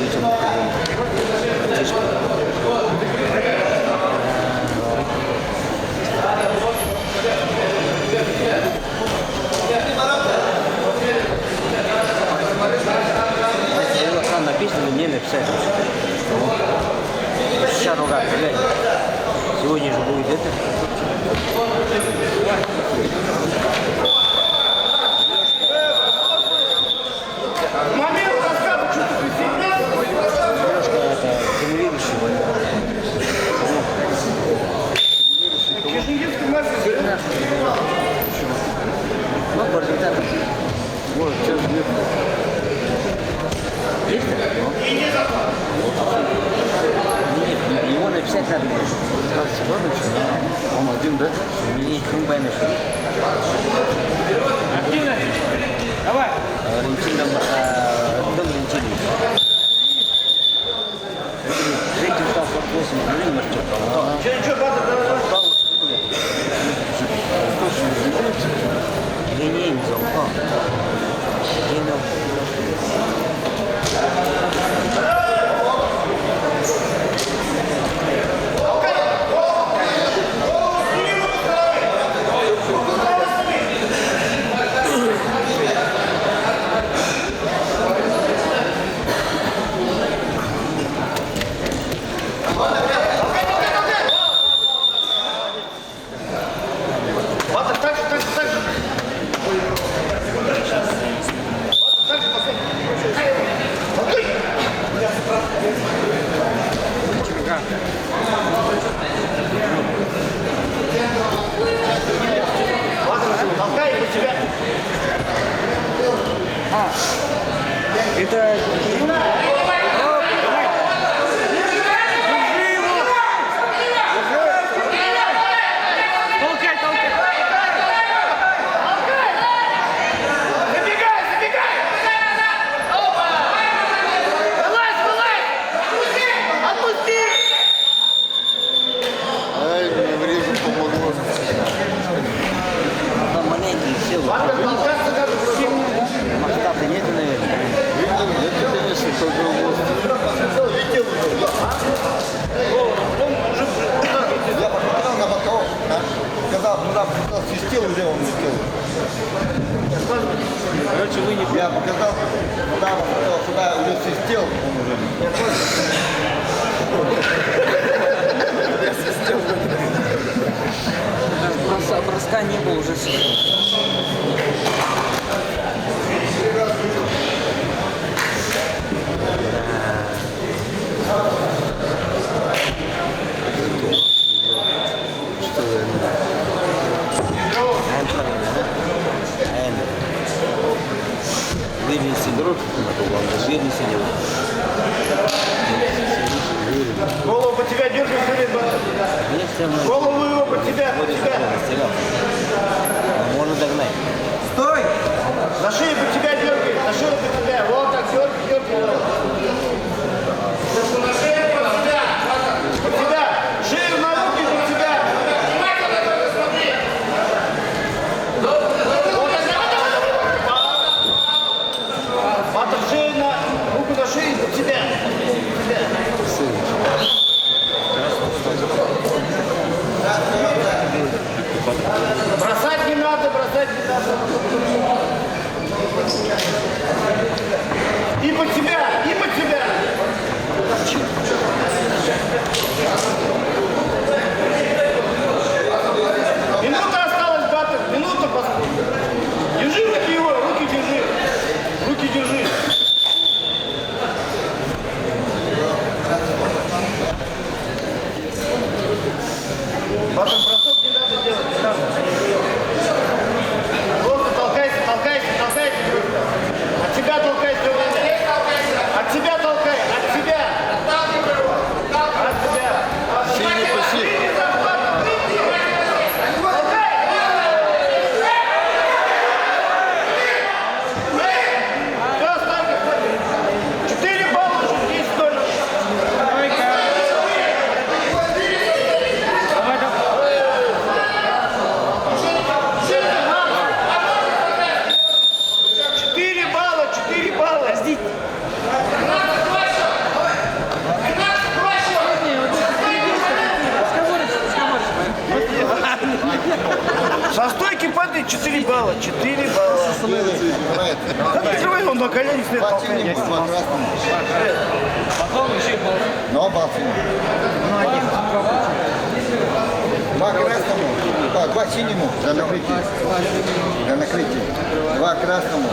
Видите, мы там написано, мне написали. Сейчас ругаться, глянь. Сегодня же будет это. Вот, сейчас нет. Есть? Нет, его написать надо. Он один, да? Не, он поймешь. Активно! Давай! Валентин дом Валентин. Третий устал 48 минут, может, Ничего, давай! не залпал. Это... Толкай, толкай! Забегай, забегай! Вылазь, вылазь! Отпусти! Ай, мне врежу помогло. Там маленький, все. Масштаба нету, наверное. Видно, это, конечно, Я посмотрел на ботов, когда туда свистел, уже он летел. Короче, вы не... Я показал, куда посмотрел, сюда уже свистел, он уже. Броска не было уже. Голову под тебя держи, голову его под тебя, под тебя. Можно догнать. Стой! На шею под тебя дергай, на шею под тебя. Вот так, дергай, дергай. На шею под тебя. Под тебя. Шею на руки под тебя. Матов шею на руку на шею под тебя. 4 балла, 4 балла. Играет. Открывай, он на колени стоит. Два синему, два красному. Но бал синему. Два красному, два синему для накрытия. Для накрытия. Два красному.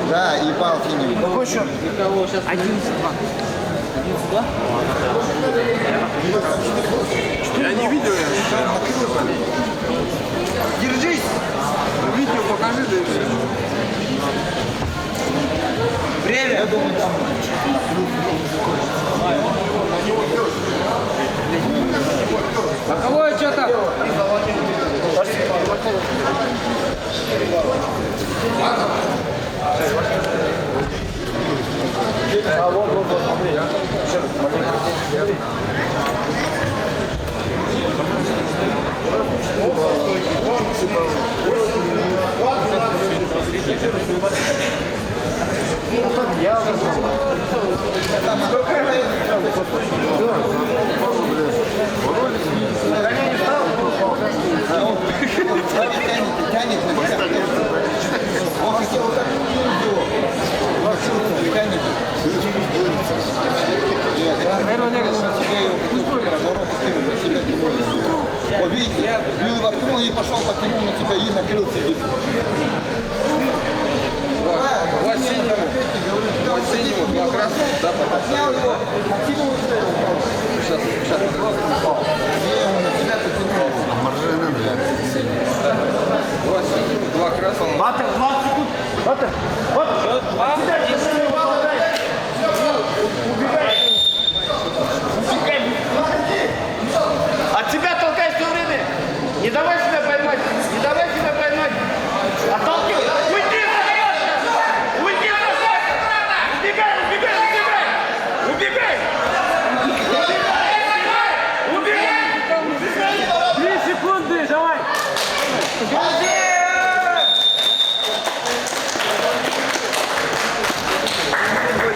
Да, и бал синему. Какой счет? 11-2. Я не видел, Держись. видео покажи, да и все. Время. Я думаю, там Боковое что-то. тянет на себя. Он хотел вот так тянет. Вот видите, Билл воткнул и пошел, потянул на тебя и накрыл сидит. Два синего, два красных, да, Поднял его, откинул и сейчас. он на тебя потянул. Два синего, два красных. Батер, 20 секунд. Батер, батер. Убегай. Убегай. От тебя толкай все время. Не давай